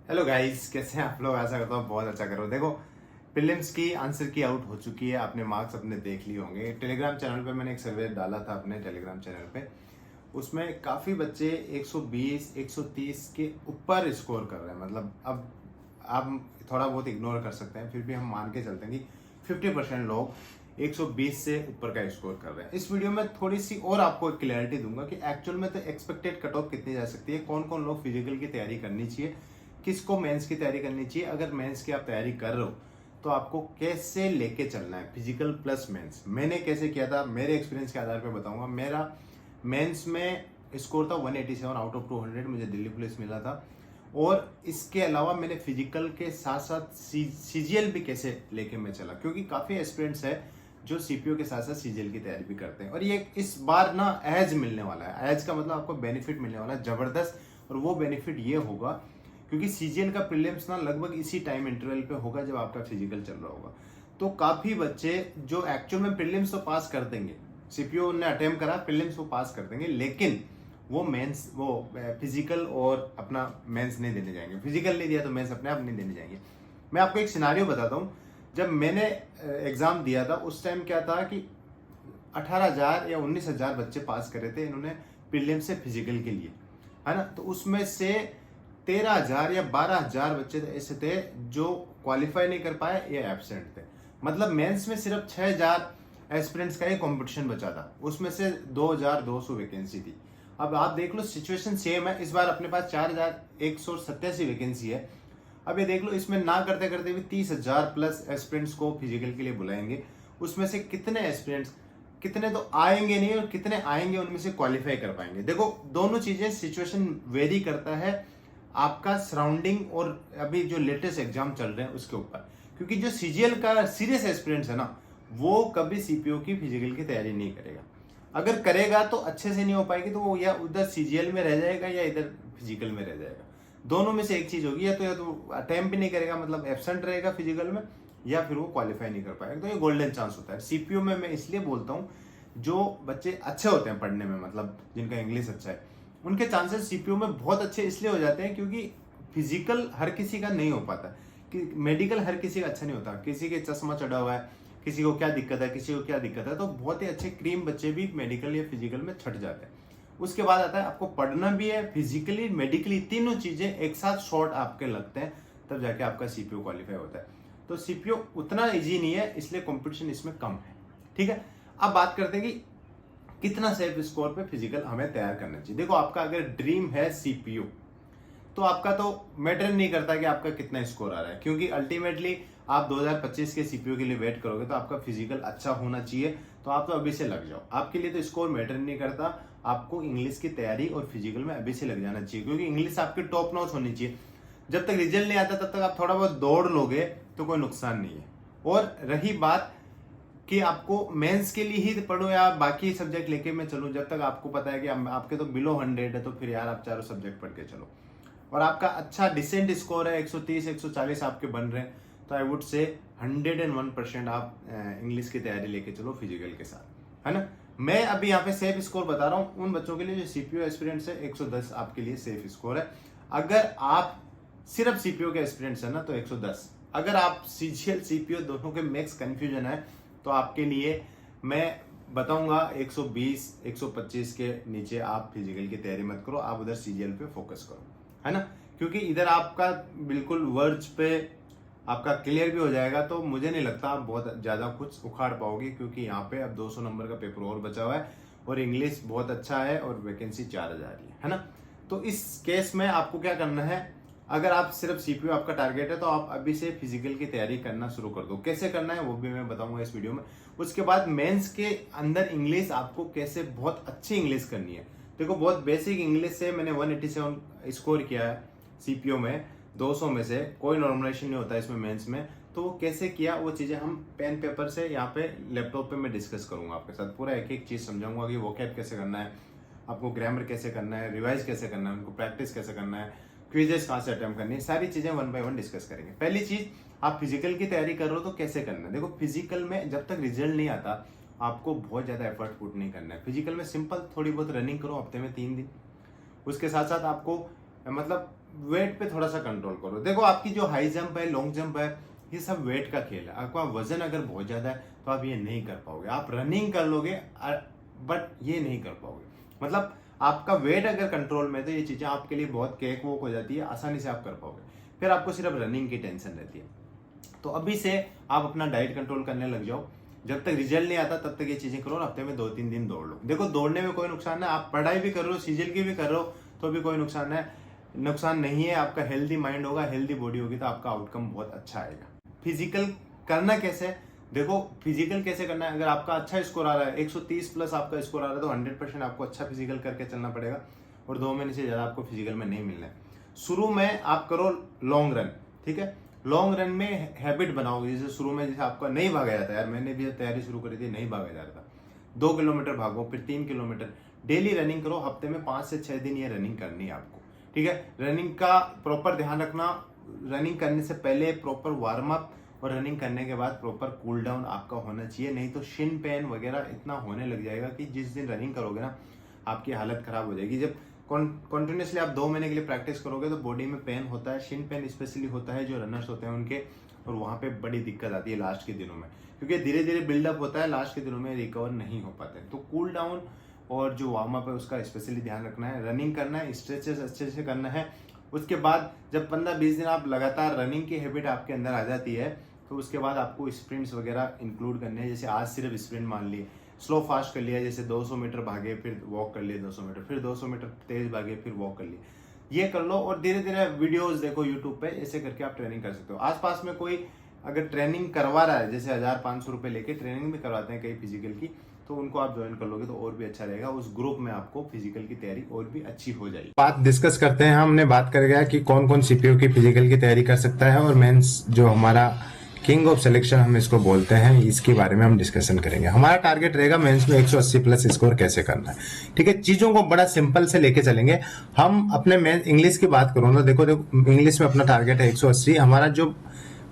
Hello guys, कैसे हैं आप लोग। आशा करता हूँ बहुत अच्छा करो। देखो, प्रीलिम्स की आंसर की आउट हो चुकी है, आपने मार्क्स अपने देख लिए होंगे। टेलीग्राम चैनल पे मैंने एक सर्वे डाला था अपने टेलीग्राम चैनल पे। उसमें काफ़ी बच्चे 120 130 के ऊपर स्कोर कर रहे हैं। मतलब अब आप थोड़ा बहुत इग्नोर कर सकते हैं, फिर भी हम मान के चलते हैं कि 50% लोग 120 से ऊपर का स्कोर कर रहे हैं। इस वीडियो में थोड़ी सी और आपको क्लैरिटी दूंगा कि एक्चुअल में तो एक्सपेक्टेड कट ऑफ कितनी जा सकती है, कौन कौन लोग फिजिकल की तैयारी करनी चाहिए, किसको मेंस की तैयारी करनी चाहिए। अगर मेंस की आप तैयारी कर रहे हो तो आपको कैसे लेके चलना है, फिजिकल प्लस मेंस। मैंने कैसे किया था, मेरे एक्सपीरियंस के आधार पर बताऊंगा। मेरा मेंस में स्कोर था 187 आउट ऑफ 200, मुझे दिल्ली पुलिस मिला था। और इसके अलावा मैंने फिजिकल के साथ साथ सीजीएल भी कैसे लेके मैं चला, क्योंकि काफ़ी एस्पिरेंट्स है जो सीपीओ के साथ साथ सीजीएल की तैयारी भी करते हैं। और ये इस बार ना एज मिलने वाला है। एज का मतलब आपको बेनिफिट मिलने वाला है जबरदस्त। और वो बेनिफिट ये होगा क्योंकि सीजीएल का प्रीलिम्स ना लगभग इसी टाइम इंटरवल पे होगा जब आपका फिजिकल चल रहा होगा। तो काफ़ी बच्चे जो एक्चुअल में प्रीलिम्स तो पास कर देंगे, सीपीओ ने अटेम्प्ट करा, प्रीलिम्स वो पास कर देंगे, लेकिन वो मेंस वो फिजिकल और अपना मेंस नहीं देने जाएंगे। फिजिकल नहीं दिया तो मेंस अपने आप नहीं देने जाएंगे। मैं आपको एक सिनारियो बताता हूँ। जब मैंने एग्जाम दिया था उस टाइम क्या था कि 18,000 या 19,000 बच्चे पास करे थे इन्होंने प्रीलिम से फिजिकल के लिए, है ना। तो उसमें से 13,000 या 12,000 बच्चे ऐसे थे जो क्वालिफाई नहीं कर पाए या एब्सेंट थे। मतलब मेंस में सिर्फ 6,000 एस्पिरेंट्स का ही कंपटीशन बचा था, उसमें से 2,200 वैकेंसी थी। अब आप देख लो, सिचुएशन सेम है। इस बार अपने पास 4,187 वैकेंसी है। अब ये देख लो, इसमें ना करते करते भी 30,000 प्लस एस्पिरेंट्स को फिजिकल के लिए बुलाएंगे। उसमें से कितने एस्पिरेंट्स, कितने तो आएंगे नहीं और कितने आएंगे उनमें से क्वालिफाई कर पाएंगे। देखो, दोनों चीजें सिचुएशन वेरी करता है आपका सराउंडिंग और अभी जो लेटेस्ट एग्जाम चल रहे हैं उसके ऊपर। क्योंकि जो सीजीएल का सीरियस एस्पिरेंट्स है ना, वो कभी सीपीओ की फिजिकल की तैयारी नहीं करेगा। अगर करेगा तो अच्छे से नहीं हो पाएगी, तो वो या उधर सीजीएल में रह जाएगा या इधर फिजिकल में रह जाएगा। दोनों में से एक चीज होगी, या तो अटेम्प्ट भी नहीं करेगा, मतलब एब्सेंट रहेगा फिजिकल में, या फिर वो क्वालिफाई नहीं कर पाएगा। तो ये गोल्डन चांस होता है सीपीओ में। मैं इसलिए बोलता हूँ जो बच्चे अच्छे होते हैं पढ़ने में, मतलब जिनका इंग्लिश अच्छा है, उनके चांसेस सीपीओ में बहुत अच्छे इसलिए हो जाते हैं क्योंकि फिजिकल हर किसी का नहीं हो पाता, कि मेडिकल हर किसी का अच्छा नहीं होता। किसी के चश्मा चढ़ा हुआ है, किसी को क्या दिक्कत है, किसी को क्या दिक्कत है, तो बहुत ही अच्छे क्रीम बच्चे भी मेडिकल या फिजिकल में छट जाते हैं। उसके बाद आता है आपको पढ़ना भी है, फिजिकली मेडिकली तीनों चीजें एक साथ शॉर्ट आपके लगते हैं, तब जाके आपका सीपीओ क्वालिफाई होता है। तो सीपीओ उतना इजी नहीं है, इसलिए कंपटीशन इसमें कम है। ठीक है, अब बात करते हैं कि कितना सेफ स्कोर पे फिजिकल हमें तैयार करना चाहिए। देखो, आपका अगर ड्रीम है सीपीओ तो आपका तो मैटर नहीं करता कि आपका कितना स्कोर आ रहा है, क्योंकि अल्टीमेटली आप 2025 के सीपीओ के लिए वेट करोगे तो आपका फिजिकल अच्छा होना चाहिए। तो आप तो अभी से लग जाओ, आपके लिए तो स्कोर मैटर नहीं करता। आपको इंग्लिश की तैयारी और फिजिकल में अभी से लग जाना चाहिए, क्योंकि इंग्लिश आपकी टॉप नॉच होनी चाहिए। जब तक रिजल्ट नहीं आता तब तक आप थोड़ा बहुत दौड़ लोगे तो कोई नुकसान नहीं है। और रही बात कि आपको मेंस के लिए ही पढ़ो या बाकी सब्जेक्ट लेके मैं चलूं, जब तक आपको पता है कि आपके तो बिलो 100 है, तो फिर यार आप चारों सब्जेक्ट पढ़ के चलो और आपका अच्छा डिसेंट स्कोर है, 130 140 आपके बन रहे हैं, तो आई वुड से 101% आप इंग्लिश की तैयारी लेके चलो फिजिकल के साथ, है ना। मैं अभी यहाँ पे सेफ स्कोर बता रहा हूँ उन बच्चों के लिए जो सीपीओ एस्पिरेंट्स है। 110 आपके लिए सेफ स्कोर है। अगर आप सिर्फ सीपीओ के एस्पिरेंट्स है ना तो 110। अगर आप सीजीएल सीपीओ दोनों के मैक्स कंफ्यूजन है तो आपके लिए मैं बताऊंगा 120 125 के नीचे आप फिजिकल की तैयारी मत करो, आप उधर सीजीएल पे फोकस करो, है ना। क्योंकि इधर आपका बिल्कुल वर्ड्स पे आपका क्लियर भी हो जाएगा, तो मुझे नहीं लगता आप बहुत ज्यादा कुछ उखाड़ पाओगे, क्योंकि यहाँ पे अब 200 नंबर का पेपर और बचा हुआ है और इंग्लिश बहुत अच्छा है और वैकेंसी 4,000 है ना। तो इस केस में आपको क्या करना है, अगर आप सिर्फ सीपीओ आपका टारगेट है तो आप अभी से फिजिकल की तैयारी करना शुरू कर दो। कैसे करना है वो भी मैं बताऊंगा इस वीडियो में। उसके बाद मेंस के अंदर इंग्लिश आपको कैसे बहुत अच्छी इंग्लिश करनी है। देखो, बहुत बेसिक इंग्लिश से मैंने 187 स्कोर किया है सीपीओ में, 200 में से कोई नॉर्मलाइजेशन नहीं होता इसमें मेंस में। तो वो कैसे किया, वो चीजें हम पेन पेपर से यहाँ पे लैपटॉप पे मैं डिस्कस करूंगा आपके साथ। पूरा एक एक चीज समझाऊंगा कि वोकैब कैसे करना है, आपको ग्रामर कैसे करना है, रिवाइज कैसे करना है, उनको प्रैक्टिस कैसे करना है, क्विजेस कहाँ से अटेम्प्ट करनी है, सारी चीजें 1 बाय 1 डिस्कस करेंगे। पहली चीज, आप फिजिकल की तैयारी कर रहे हो तो कैसे करना है। देखो, फिजिकल में जब तक रिजल्ट नहीं आता आपको बहुत ज्यादा एफर्ट पुट नहीं करना है। फिजिकल में सिंपल थोड़ी बहुत रनिंग करो हफ्ते में 3 दिन। उसके साथ साथ आपको मतलब वेट पे थोड़ा सा कंट्रोल करो। देखो आपकी जो हाई जंप है, लॉन्ग जंप है, ये सब वेट का खेल है। आपका वजन अगर बहुत ज्यादा है तो आप ये नहीं कर पाओगे। आप रनिंग कर लोगे बट ये नहीं कर पाओगे। मतलब आपका वेट अगर कंट्रोल में है तो ये चीजें आपके लिए बहुत केक वोक हो जाती है, आसानी से आप कर पाओगे। फिर आपको सिर्फ रनिंग की टेंशन रहती है। तो अभी से आप अपना डाइट कंट्रोल करने लग जाओ। जब तक रिजल्ट नहीं आता तब तक ये चीजें करो। हफ्ते में 2-3 दिन दौड़ लो। देखो दौड़ने में कोई नुकसान है, आप पढ़ाई भी कर रहे हो, सीजल की भी कर रहे हो तो भी कोई नुकसान नहीं है। आपका हेल्दी माइंड होगा, हेल्दी बॉडी होगी तो आपका आउटकम बहुत अच्छा आएगा। फिजिकल करना कैसे, देखो फिजिकल कैसे करना है। अगर आपका अच्छा स्कोर आ रहा है, 130 प्लस आपका स्कोर आ रहा है, तो 100% आपको अच्छा फिजिकल करके चलना पड़ेगा और 2 महीने से ज्यादा आपको फिजिकल में नहीं मिलना है। शुरू में आप करो लॉन्ग रन, ठीक है। लॉन्ग रन में हैबिट बनाओगे। जैसे शुरू में जैसे आपका नहीं भागा जाता यार, मैंने भी तैयारी शुरू करी थी, नहीं भागा जा रहा था। 2 किलोमीटर भागो, फिर 3 किलोमीटर डेली रनिंग करो। हफ्ते में 5 से 6 दिन ये रनिंग करनी है आपको, ठीक है। रनिंग का प्रॉपर ध्यान रखना। रनिंग करने से पहले प्रॉपर वार्म अप और रनिंग करने के बाद प्रॉपर कूल डाउन आपका होना चाहिए। नहीं तो शिन पेन वगैरह इतना होने लग जाएगा कि जिस दिन रनिंग करोगे ना आपकी हालत खराब हो जाएगी। जब कंटिन्यूसली आप 2 महीने के लिए प्रैक्टिस करोगे तो बॉडी में पेन होता है, शिन पेन स्पेशली होता है जो रनर्स होते हैं उनके, और वहां पे बड़ी दिक्कत आती है लास्ट के दिनों में, क्योंकि धीरे धीरे बिल्डअप होता है, लास्ट के दिनों में रिकवर नहीं हो पाते। तो कूल डाउन और जो वार्म अप है उसका स्पेशली ध्यान रखना है। रनिंग करना है, स्ट्रेचेस अच्छे से करना है। उसके बाद जब 15-20 दिन आप लगातार रनिंग की हैबिट आपके अंदर आ जाती है तो उसके बाद आपको स्प्रिंट्स वगैरह इंक्लूड करने हैं। जैसे आज सिर्फ स्प्रिंट मान लिए, स्लो फास्ट कर लिया, जैसे 200 मीटर भागे फिर वॉक कर लिए 200 मीटर, फिर 200 मीटर तेज भागे फिर वॉक कर लिए, ये कर लो। और धीरे धीरे वीडियोस देखो यूट्यूब पे, ऐसे करके आप ट्रेनिंग कर सकते हो। आसपास में कोई अगर ट्रेनिंग करवा रहा है, जैसे 1000-500 रुपए लेके ट्रेनिंग भी करवाते हैं कई फिजिकल की, तो उनको आप ज्वाइन कर लोगे तो और भी अच्छा रहेगा। उस ग्रुप में आपको फिजिकल की तैयारी और भी अच्छी हो जाएगी। बात डिस्कस करते हैं। हमने बात कर गया कि कौन कौन सीपीयू की फिजिकल की तैयारी कर सकता है, और मेंस जो हमारा किंग ऑफ सिलेक्शन हम इसको बोलते हैं, इसके बारे में हम डिस्कशन करेंगे। हमारा टारगेट रहेगा मेंस में 180 प्लस स्कोर कैसे करना है, ठीक है। चीजों को बड़ा सिंपल से लेके चलेंगे हम। अपने मेन इंग्लिश की बात करूँ ना, देखो इंग्लिश में अपना टारगेट है 180। हमारा जो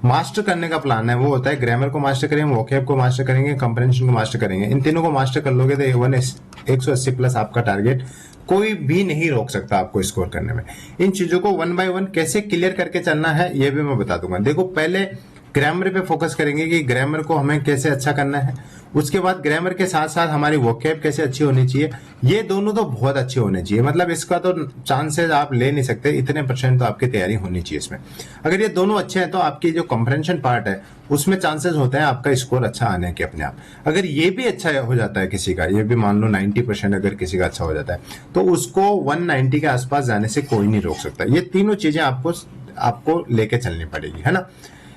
मास्टर करने का प्लान है वो होता है ग्रामर को मास्टर करेंगे, वोकैब को मास्टर करेंगे, कंप्रेंशन को मास्टर करेंगे। इन तीनों को मास्टर कर लोगे तो 180 प्लस आपका टारगेट कोई भी नहीं रोक सकता आपको स्कोर करने में। इन चीजों को 1 बाय 1 कैसे क्लियर करके चलना है ये भी मैं बता दूंगा। देखो पहले ग्रामर पे फोकस करेंगे कि ग्रामर को हमें कैसे अच्छा करना है। उसके बाद ग्रामर के साथ साथ हमारी वोकैब कैसे अच्छी होनी चाहिए। ये दोनों तो बहुत अच्छे होने चाहिए, मतलब इसका तो चांसेस आप ले नहीं सकते, इतने % तो आपकी तैयारी होनी चाहिए इसमें। अगर ये दोनों अच्छे हैं तो आपकी जो कंप्रेंशन पार्ट है उसमें चांसेस होते हैं आपका स्कोर अच्छा आने के अपने आप। अगर ये भी अच्छा हो जाता है किसी का, ये भी मान लो 90% अगर किसी का अच्छा हो जाता है तो उसको 190 के आसपास जाने से कोई नहीं रोक सकता। ये तीनों चीजें आपको लेके चलनी पड़ेगी, है ना।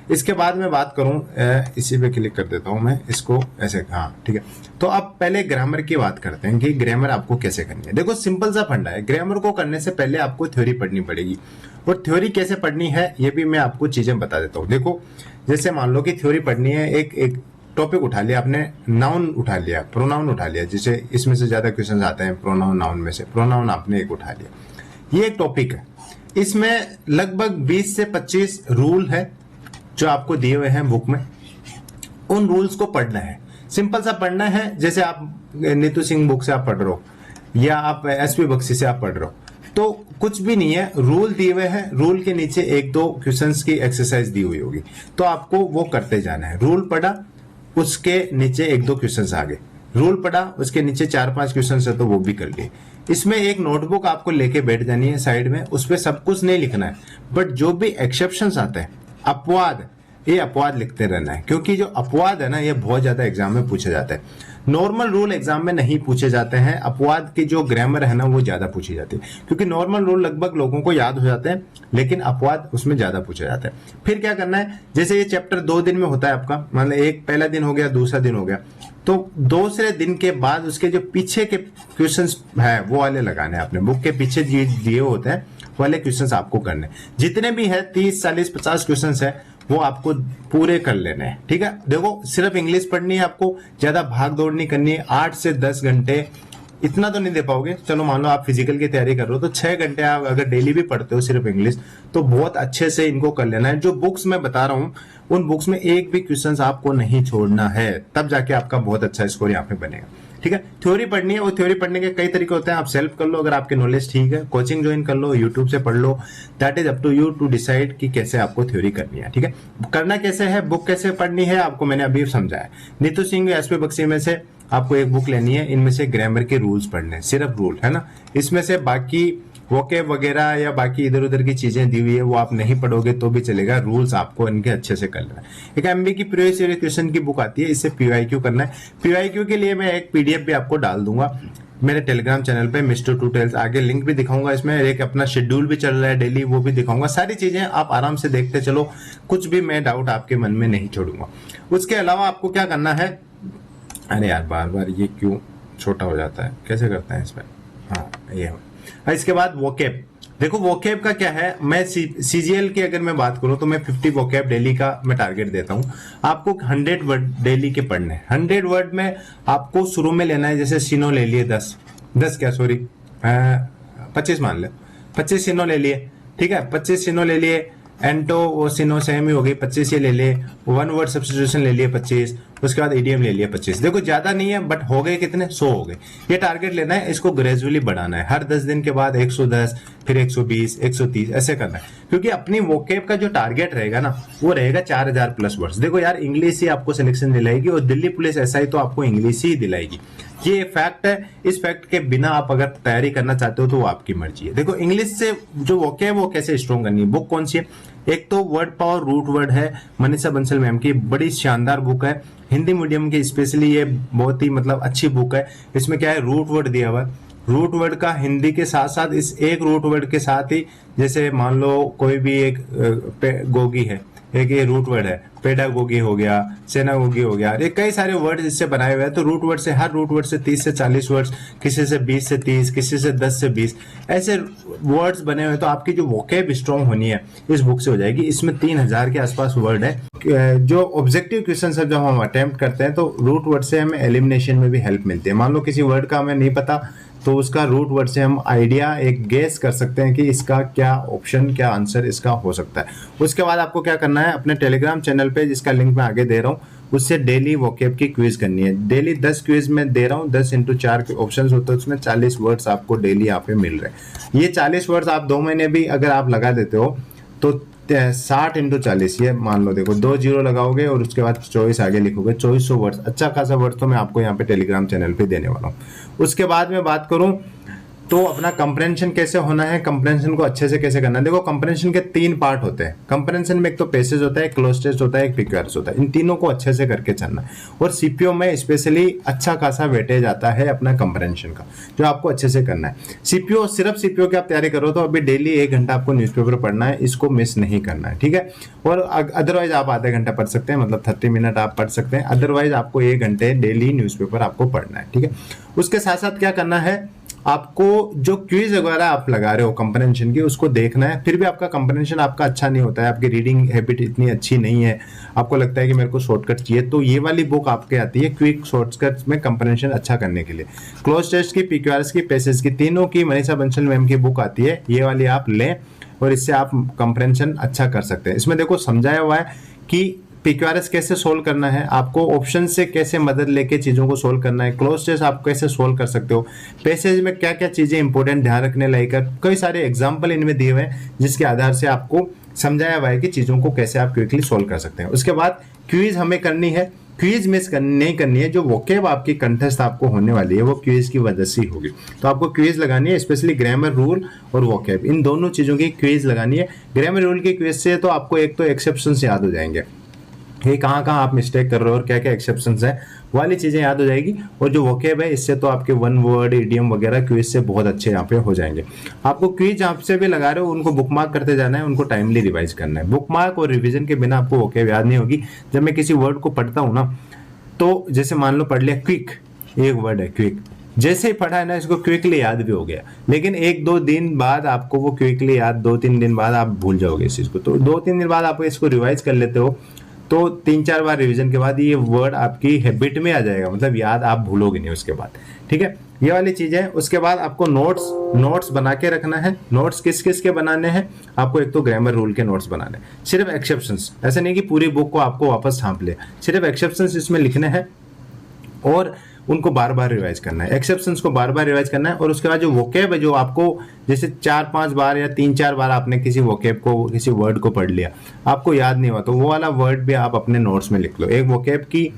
इसके बाद मैं बात करूं, इसी पे क्लिक कर देता हूं मैं इसको ऐसे, हाँ ठीक है। तो अब पहले ग्रामर की बात करते हैं कि ग्रामर आपको कैसे करनी है। देखो सिंपल सा फंडा है। ग्रामर को करने से पहले आपको थ्योरी पढ़नी पड़ेगी, और थ्योरी कैसे पढ़नी है ये भी मैं आपको चीजें बता देता हूँ। देखो जैसे मान लो कि थ्योरी पढ़नी है, एक टॉपिक उठा लिया आपने, नाउन उठा लिया, प्रोनाउन उठा लिया, जैसे इसमें से ज्यादा क्वेश्चन आते हैं प्रोनाउन नाउन में से, प्रोनाउन आपने एक उठा लिया। ये एक टॉपिक है, इसमें लगभग 20 से 25 रूल है जो आपको दिए हुए हैं बुक में। उन रूल्स को पढ़ना है, सिंपल सा पढ़ना है। जैसे आप नीतू सिंह बुक से आप पढ़ रहे हो या आप एसपी बख्शी से आप पढ़ रहे हो, तो कुछ भी नहीं है, रूल दिए हुए हैं, रूल के नीचे 1-2 क्वेश्चंस की एक्सरसाइज दी हुई होगी, तो आपको वो करते जाना है। रूल पढ़ा, उसके नीचे 1-2 क्वेश्चंस आ गए, रूल पढ़ा, उसके नीचे 4-5 क्वेश्चंस है तो वो भी कर लिए। इसमें एक नोटबुक आपको लेके बैठ जानी है साइड में, उस पर सब कुछ नहीं लिखना है, बट जो भी एक्सेप्शंस आते हैं, अपवाद, ये अपवाद लिखते रहना है, क्योंकि जो अपवाद है ना ये बहुत ज्यादा एग्जाम में पूछे जाते हैं। नॉर्मल रूल एग्जाम में नहीं पूछे जाते हैं, अपवाद की जो ग्रामर है ना वो ज्यादा पूछी जाती है, क्योंकि नॉर्मल रूल लगभग लोगों को याद हो जाते हैं, लेकिन अपवाद उसमें ज्यादा पूछे जाते हैं। फिर क्या करना है, जैसे ये चैप्टर 2 दिन में होता है आपका, मतलब एक पहला दिन हो गया, दूसरा दिन हो गया, तो दूसरे दिन के बाद उसके जो पीछे के क्वेश्चंस है वो वाले लगाने हैं। अपने बुक के पीछे दिए होते हैं वाले क्वेश्चंस आपको करने, जितने भी है 30, 40, 50 क्वेश्चंस है वो आपको पूरे कर लेने हैं, ठीक है। देखो सिर्फ इंग्लिश पढ़नी है, आपको ज्यादा भाग दौड़ नहीं करनी है। 8 से 10 घंटे इतना तो नहीं दे पाओगे, चलो मान लो आप फिजिकल की तैयारी कर रहे हो तो 6 घंटे आप अगर डेली भी पढ़ते हो सिर्फ इंग्लिश, तो बहुत अच्छे से इनको कर लेना है। जो बुक्स मैं बता रहा हूँ उन बुक्स में एक भी क्वेश्चन आपको नहीं छोड़ना है, तब जाके आपका बहुत अच्छा स्कोर यहाँ पे बनेगा। ठीक है। थ्योरी पढ़नी है, वो थ्योरी पढ़ने के कई तरीके होते हैं। आप सेल्फ कर लो अगर आपकी नॉलेज ठीक है, कोचिंग ज्वाइन कर लो, यूट्यूब से पढ़ लो, that is up to you to decide कि कैसे आपको थ्योरी करनी है। ठीक है, करना कैसे है, बुक कैसे पढ़नी है, आपको मैंने अभी समझाया। नीतू सिंह, एसपी बख्शी में से आपको एक बुक लेनी है, इनमें से ग्रामर के रूल्स पढ़ने हैं, सिर्फ रूल है ना। इसमें से बाकी वोकेब वगैरह या बाकी इधर उधर की चीजें दी हुई है वो आप नहीं पढ़ोगे तो भी चलेगा, रूल्स आपको इनके अच्छे से कर लेना है। एक एमबी की प्रीवियस क्वेश्चन की बुक आती है, इससे पीवाईक्यू करना है। पीवाईक्यू के लिए मैं एक पीडीएफ भी आपको डाल दूंगा मेरे टेलीग्राम चैनल पे, मिस्टर टूटेल्स, आगे लिंक भी दिखाऊंगा। इसमें एक अपना शेड्यूल भी चल रहा है डेली, वो भी दिखाऊंगा। सारी चीजें आप आराम से देखते चलो, कुछ भी मैं डाउट आपके मन में नहीं छोड़ूंगा। उसके अलावा आपको क्या करना है, अरे यार बार बार ये क्यों छोटा हो जाता है, कैसे करते हैं इसमें, हाँ ये। इसके बाद वोकेब, देखो वोकेब का क्या है, मैं सीजीएल की अगर मैं बात करूं तो मैं 50 वोकेब डेली का मैं टारगेट देता हूं। आपको 100 वर्ड डेली के पढ़ने हैं। 100 वर्ड में आपको शुरू में लेना है, जैसे सिनो ले लिए 25 मान लो, 25 सिनो ले लिए, ठीक है, 25 सिनो ले लिए, एंटो वो सिनो सेम ही हो गई, 25 ये ले लिए, 1 वर्ड सब्स्टिट्यूशन ले लिए 25, उसके बाद ईडीएम ले लिया 25। देखो ज्यादा नहीं है बट हो गए कितने, 100 हो गए। ये टारगेट लेना है, इसको ग्रेजुअली बढ़ाना है। हर 10 दिन के बाद 110, फिर 120, 130 ऐसे करना है, क्योंकि अपनी वोकेब का जो टारगेट रहेगा ना वो रहेगा 4000 प्लस वर्ड्स। देखो यार इंग्लिश ही आपको सिलेक्शन दिलाएगी, और दिल्ली पुलिस एसआई तो आपको इंग्लिश ही दिलाएगी, ये फैक्ट है। इस फैक्ट के बिना आप अगर तैयारी करना चाहते हो तो वो आपकी मर्जी है। देखो इंग्लिश से जो वोकेब वो कैसे स्ट्रॉन्ग करनी है, बुक कौन सी है, एक तो वर्ड पावर रूट वर्ड है, मनीषा बंसल मैम की, बड़ी शानदार बुक है, हिंदी मीडियम की स्पेशली ये बहुत ही मतलब अच्छी बुक है। इसमें क्या है, रूट वर्ड दिया हुआ है, रूट वर्ड का हिंदी के साथ साथ इस एक रूट वर्ड के साथ ही, जैसे मान लो कोई भी एक गोगी है, एक ये रूट वर्ड है, पेडागोगी हो गया, सेनागोगी हो गया, ये कई सारे वर्ड इससे बनाए हुए हैं। तो रूट वर्ड से, हर रूट वर्ड से 30 से 40 वर्ड्स, किसी से 20 से 30, किसी से 10 से 20 ऐसे वर्ड्स बने हुए। तो आपकी जो वोकेब स्ट्रॉन्ग होनी है इस बुक से हो जाएगी। इसमें 3000 के आसपास वर्ड है। जो ऑब्जेक्टिव क्वेश्चन है जब हम अटेम्प्ट करते हैं तो रूट वर्ड से हमें एलिमिनेशन में भी हेल्प मिलती है। मान लो किसी वर्ड का हमें नहीं पता तो उसका रूट वर्ड से हम आइडिया एक गेस कर सकते हैं कि इसका क्या ऑप्शन, क्या आंसर इसका हो सकता है। उसके बाद आपको क्या करना है, अपने टेलीग्राम चैनल पे जिसका लिंक मैं आगे दे रहा हूँ उससे डेली वोकेब की क्विज करनी है। डेली 10 क्विज में दे रहा हूँ, 10 × 4 के ऑप्शन होते हैं, उसमें 40 वर्ड्स आपको डेली यहाँ पे मिल रहे हैं। ये 40 वर्ड्स आप 2 महीने भी अगर आप लगा देते हो तो 60 × 40, ये मान लो देखो 2 0 लगाओगे और उसके बाद 24 आगे लिखोगे, 2400 वर्ड्स, अच्छा खासा वर्ड तो मैं आपको यहाँ पे टेलीग्राम चैनल पे देने वाला हूँ। उसके बाद में बात करूँ तो अपना कंप्रेंशन कैसे होना है, कंप्रेंशन को अच्छे से कैसे करना है। देखो कंप्रेंशन के 3 पार्ट होते हैं। कंप्रेंशन में एक तो पैसेज होता है, एक क्लोज टेस्ट होता है, एक पिक्चर्स होता है। इन तीनों को अच्छे से करके चलना है। और सीपीओ में स्पेशली अच्छा खासा वेटेज आता है अपना कंप्रेंशन का, जो आपको अच्छे से करना है। सीपीओ, सिर्फ सीपीओ की आप तैयारी करो तो अभी डेली 1 घंटा आपको न्यूज़पेपर पढ़ना है, इसको मिस नहीं करना है, ठीक है। और अदरवाइज आप आधे घंटा पढ़ सकते हैं, मतलब 30 मिनट आप पढ़ सकते हैं। अदरवाइज आपको 1 घंटे डेली न्यूज़पेपर आपको पढ़ना है, ठीक है। उसके साथ साथ क्या करना है, आपको जो क्विज वगैरह आप लगा रहे हो कंप्रेंशन की उसको देखना है। फिर भी आपका कंप्रेंशन आपका अच्छा नहीं होता है, आपकी रीडिंग हैबिट इतनी अच्छी नहीं है, आपको लगता है कि मेरे को शॉर्टकट चाहिए, तो ये वाली बुक आपके आती है क्विक शॉर्टकट्स में कंप्रेंशन अच्छा करने के लिए। क्लोज टेस्ट की, पीक्यूआरएस की, पैसेज की, तीनों की मनीषा बंसल मैम की बुक आती है, ये वाली आप लें और इससे आप कंप्रेंशन अच्छा कर सकते हैं। इसमें देखो समझाया हुआ है कि पीक्यूआरएस कैसे सोल्व करना है, आपको ऑप्शन से कैसे मदद लेके चीज़ों को सोल्व करना है, क्लोज टेस्ट आप कैसे सोल्व कर सकते हो, पैसेज में क्या क्या चीज़ें इंपॉर्टेंट ध्यान रखने लायक है, कई सारे एग्जाम्पल इनमें दिए हुए हैं जिसके आधार से आपको समझाया हुआ है कि चीज़ों को कैसे आप क्विकली सोल्व कर सकते हैं। उसके बाद क्विज हमें करनी है, क्विज मिस नहीं करनी है। जो वोकेब आपकी कंटेस्ट आपको होने वाली है वो क्विज की वजह से ही होगी, तो आपको क्विज लगानी है, स्पेशली ग्रामर रूल और वोकेब, इन दोनों चीज़ों की क्विज लगानी है। ग्रामर रूल की क्विज से तो आपको एक तो एक्सेप्शंस याद हो जाएंगे, ये कहाँ कहाँ आप मिस्टेक कर रहे हो और क्या क्या एक्सेप्शंस है वाली चीज़ें याद हो जाएगी। और जो वोकेब है इससे तो आपके 1 वर्ड, इडियम वगैरह क्विज से बहुत अच्छे यहाँ पे हो जाएंगे। आपको क्विज आपसे भी लगा रहे हो उनको बुकमार्क करते जाना है, उनको टाइमली रिवाइज करना है। बुकमार्क और रिविजन के बिना आपको वोकेब याद नहीं होगी। जब मैं किसी वर्ड को पढ़ता हूँ ना, तो जैसे मान लो पढ़ लिया क्विक, एक वर्ड है क्विक, जैसे ही पढ़ा है ना इसको क्विकली याद भी हो गया, लेकिन 1-2 दिन बाद आपको वो क्विकली याद, 2-3 दिन बाद आप भूल जाओगे इस चीज़ को। तो 2-3 दिन बाद आप इसको रिवाइज कर लेते हो तो 3-4 बार रिवीजन के बाद ये वर्ड आपकी हैबिट में आ जाएगा, मतलब याद आप भूलोगे नहीं उसके बाद, ठीक है। ये वाली चीजें। उसके बाद आपको नोट्स बना के रखना है। नोट्स किस किस के बनाने हैं आपको, एक तो ग्रामर रूल के नोट्स बनाने हैं, सिर्फ एक्सेप्शंस, ऐसा नहीं कि पूरी बुक को आपको वापस छाप ले, सिर्फ एक्सेप्शंस इसमें लिखने हैं। और उनको बार बार रिवाइज करना है, एक्सेप्शंस को बार बार रिवाइज करना है। और उसके बाद जो वोकेब है, जो आपको जैसे 4-5 बार या 3-4 बार आपने किसी वोकेब को, किसी वर्ड को पढ़ लिया, आपको याद नहीं हुआ, तो वो वाला वर्ड भी आप अपने नोट्स में लिख लो। एक वोकेब की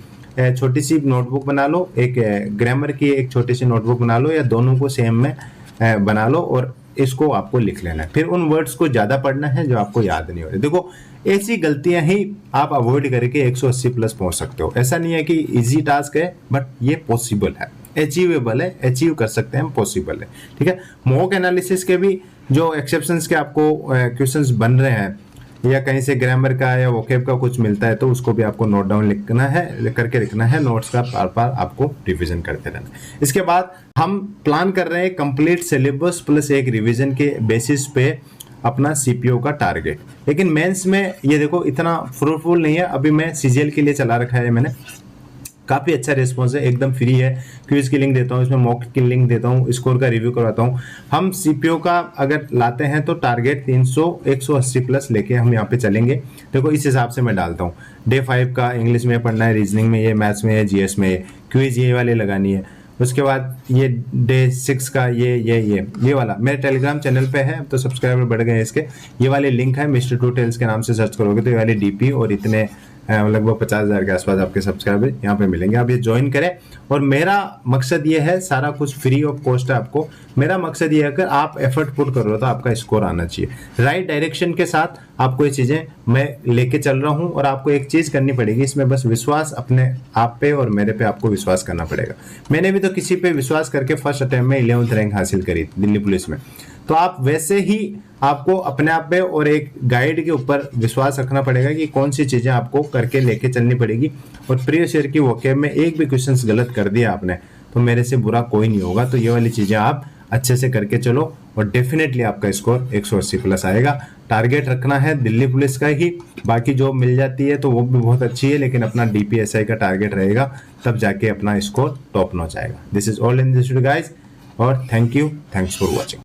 छोटी सी नोटबुक बना लो, एक ग्रामर की एक छोटी सी नोटबुक बना लो, या दोनों को सेम में बना लो और इसको आपको लिख लेना है। फिर उन वर्ड्स को ज्यादा पढ़ना है जो आपको याद नहीं हो रहे। देखो, ऐसी गलतियां ही आप अवॉइड करके 180 प्लस पहुंच सकते हो। ऐसा नहीं है कि इजी टास्क है, बट ये पॉसिबल है, अचीवेबल है, अचीव कर सकते हैं, पॉसिबल है। ठीक है, मॉक एनालिसिस के भी जो एक्सेप्शंस के आपको क्वेश्चंस बन रहे हैं, या कहीं से ग्रामर का या वोकेब का कुछ मिलता है, तो उसको भी आपको नोट डाउन लिखना है, करके लिखना है, नोट्स का बार बार आपको रिवीजन करते रहना है। इसके बाद हम प्लान कर रहे हैं कंप्लीट सिलेबस प्लस एक रिवीजन के बेसिस पे अपना सीपीओ का टारगेट। लेकिन मेंस में ये देखो इतना फ्रूटफुल नहीं है। अभी मैं सीजीएल के लिए चला रखा है मैंने, काफी अच्छा रिस्पॉन्स है, एकदम फ्री है। क्विज की लिंक देता हूँ, इसमें मॉक की लिंक देता हूँ, स्कोर का रिव्यू करवाता हूँ। हम सीपीओ का अगर लाते हैं तो टारगेट 300 180 प्लस लेके हम यहाँ पे चलेंगे। देखो इस हिसाब से मैं डालता हूँ। डे 5 का इंग्लिश में पढ़ना है, रीजनिंग में ये, मैथ्स में ये, जीएस में ये, क्विज ये वाले लगानी है। उसके बाद ये डे 6 का ये वाला मेरे टेलीग्राम चैनल पे है, तो सब्सक्राइबर बढ़ गए इसके। ये वाले लिंक है, मिस्टर टू टेल्स के नाम से सर्च करोगे तो ये वाली डीपी और इतने लगभग 50,000 के आसपास आपके सब्सक्राइबर यहाँ पे मिलेंगे। आप ये ज्वाइन करें। और मेरा मकसद ये है, सारा कुछ फ्री ऑफ कॉस्ट है आपको। मेरा मकसद ये है कि आप एफर्ट पुट कर रहे हो तो आपका स्कोर आना चाहिए। राइट डायरेक्शन के साथ आपको ये चीजें मैं लेके चल रहा हूँ। और आपको एक चीज करनी पड़ेगी इसमें, बस विश्वास अपने आप पे और मेरे पे आपको विश्वास करना पड़ेगा। मैंने भी तो किसी पे विश्वास करके फर्स्ट अटेम्प्ट में 11th रैंक हासिल करी दिल्ली पुलिस में। तो आप वैसे ही आपको अपने आप पे और एक गाइड के ऊपर विश्वास रखना पड़ेगा कि कौन सी चीजें आपको करके लेके चलनी पड़ेगी। और प्रीवियस ईयर की वोकेब में एक भी क्वेश्चंस गलत कर दिया आपने तो मेरे से बुरा कोई नहीं होगा। तो ये वाली चीजें आप अच्छे से करके चलो और डेफिनेटली आपका स्कोर 180 प्लस आएगा। टारगेट रखना है दिल्ली पुलिस का ही, बाकी जॉब मिल जाती है तो वो भी बहुत अच्छी है, लेकिन अपना डीपीएसआई का टारगेट रहेगा, तब जाके अपना स्कोर टॉप नॉच आएगा। This is all in this video guys, और thank you, thanks for watching.